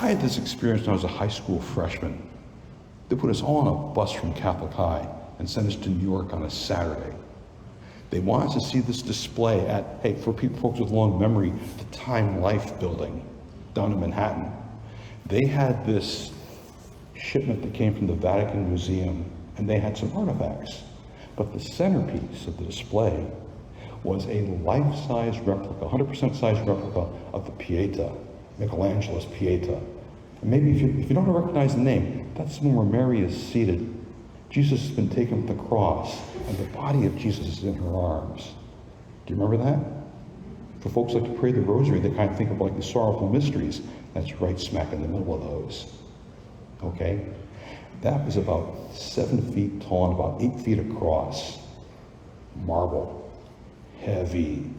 I had this experience when I was a high school freshman. They put us all on a bus from Catholic High and sent us to New York on a Saturday. They wanted us to see this display at, hey, for folks with long memory, the Time Life building down in Manhattan. They had this shipment that came from the Vatican Museum, and they had some artifacts. But the centerpiece of the display was a life-size replica, 100% size replica of the Pieta, Michelangelo's Pieta. And maybe if you don't recognize the name, that's the one where Mary is seated. Jesus has been taken with the cross, and the body of Jesus is in her arms. Do you remember that? For folks like to pray the rosary, they kind of think of like the sorrowful mysteries. That's right smack in the middle of those. Okay? That was about 7 feet tall and about 8 feet across. Marble. Heavy.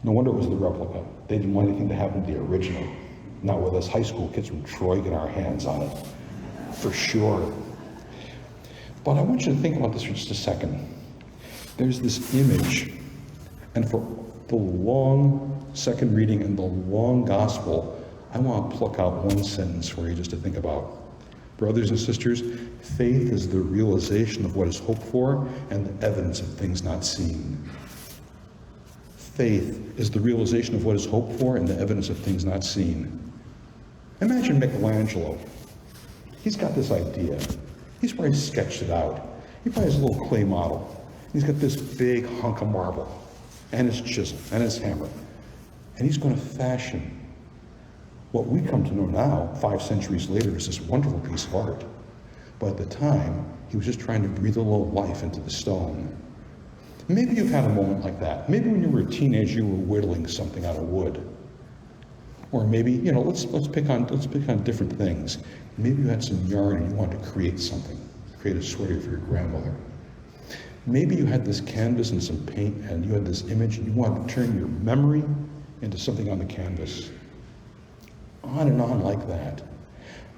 No wonder it was the replica. They didn't want anything to happen to the original. Not with us high school kids from Troy getting our hands on it. For sure. But I want you to think about this for just a second. There's this image, and for the long second reading and the long gospel, I want to pluck out one sentence for you just to think about. Brothers and sisters, faith is the realization of what is hoped for and the evidence of things not seen. Faith is the realization of what is hoped for and the evidence of things not seen. Imagine Michelangelo. He's got this idea. He's probably sketched it out. He probably has a little clay model. He's got this big hunk of marble and his chisel and his hammer. And he's going to fashion what we come to know now, 5 centuries later, is this wonderful piece of art. But at the time, he was just trying to breathe a little life into the stone. Maybe you've had a moment like that. Maybe when you were a teenager, you were whittling something out of wood. Or maybe, let's pick on different things. Maybe you had some yarn and you wanted to create something, create a sweater for your grandmother. Maybe you had this canvas and some paint and you had this image and you wanted to turn your memory into something on the canvas. On and on like that.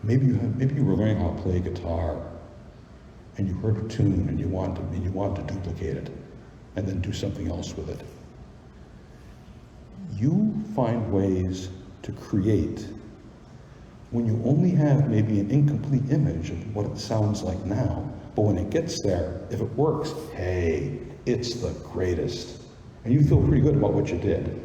Maybe you were learning how to play guitar and you heard a tune and you wanted to duplicate it and then do something else with it. You find ways to create when you only have maybe an incomplete image of what it sounds like now, but when it gets there, if it works, hey, it's the greatest. And you feel pretty good about what you did.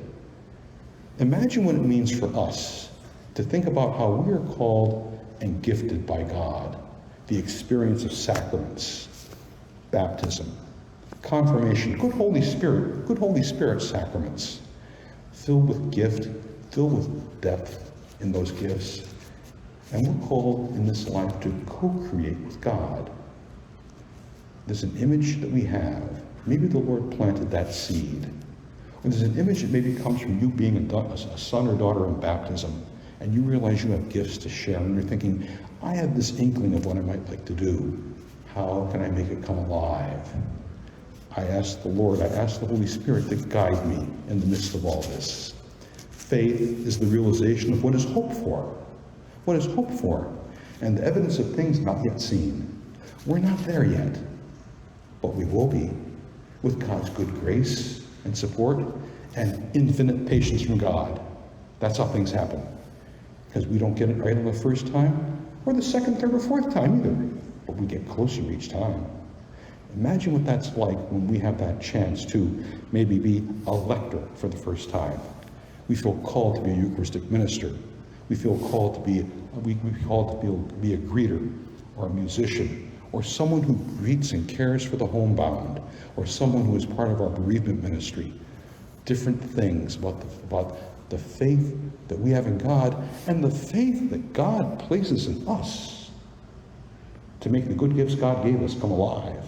Imagine what it means for us to think about how we are called and gifted by God, the experience of sacraments, baptism, confirmation, good Holy Spirit sacraments, filled with gift, filled with depth in those gifts. And we're called in this life to co-create with God. There's an image that we have. Maybe the Lord planted that seed. Or there's an image that maybe comes from you being a son or daughter in baptism, and you realize you have gifts to share, and you're thinking, I have this inkling of what I might like to do. How can I make it come alive? I ask the Lord, I ask the Holy Spirit to guide me in the midst of all this. Faith is the realization of what is hoped for. What is hoped for, and the evidence of things not yet seen. We're not there yet, but we will be, with God's good grace and support and infinite patience from God. That's how things happen. Because we don't get it right on the first time, or the second, third, or fourth time either, but we get closer each time. Imagine what that's like when we have that chance to maybe be a lector for the first time. We feel called to be a Eucharistic minister. We feel called to be a greeter or a musician or someone who greets and cares for the homebound or someone who is part of our bereavement ministry. Different things about the faith that we have in God and the faith that God places in us to make the good gifts God gave us come alive.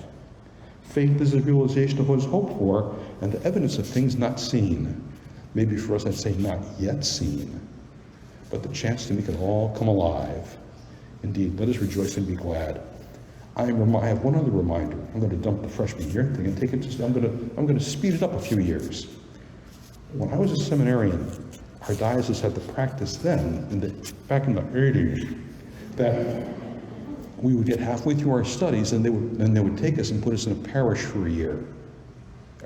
Faith is the realization of what is hoped for and the evidence of things not seen. Maybe for us I'd say not yet seen, but the chance to make it all come alive. Indeed, let us rejoice and be glad. I have one other reminder. I'm going to dump the freshman year thing and take it I'm going to speed it up a few years. When I was a seminarian, our diocese had the practice then, back in the 80s, that we would get halfway through our studies and they would take us and put us in a parish for a year.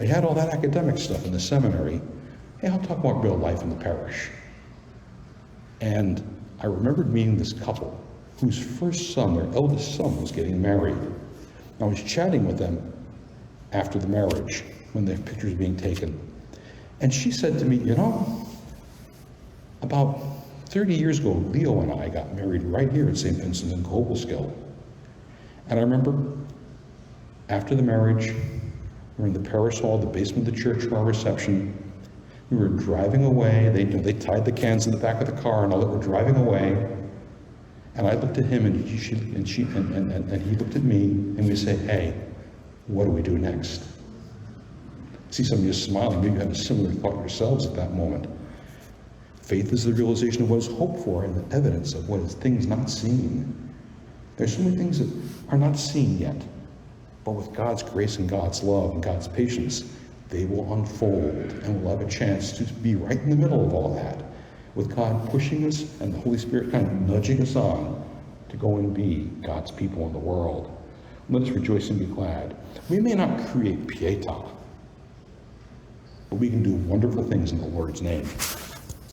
I had all that academic stuff in the seminary. Hey, I'll talk about real life in the parish. And I remembered meeting this couple whose first son, their eldest son, was getting married. I was chatting with them after the marriage when the pictures were being taken. And she said to me, you know, about 30 years ago, Leo and I got married right here at St. Vincent in Cobleskill. And I remember after the marriage, we were in the parish hall, the basement of the church for our reception. We were driving away. They tied the cans in the back of the car and all that. We're driving away. And I looked at him and he looked at me, and we say, hey, what do we do next? See some of you smiling. Maybe you had a similar thought yourselves at that moment. Faith is the realization of what is hoped for and the evidence of what is things not seen. There's so many things that are not seen yet, but with God's grace and God's love and God's patience, they will unfold, and we'll have a chance to be right in the middle of all that, with God pushing us and the Holy Spirit kind of nudging us on to go and be God's people in the world. Let us rejoice and be glad. We may not create pietà, but we can do wonderful things in the Lord's name.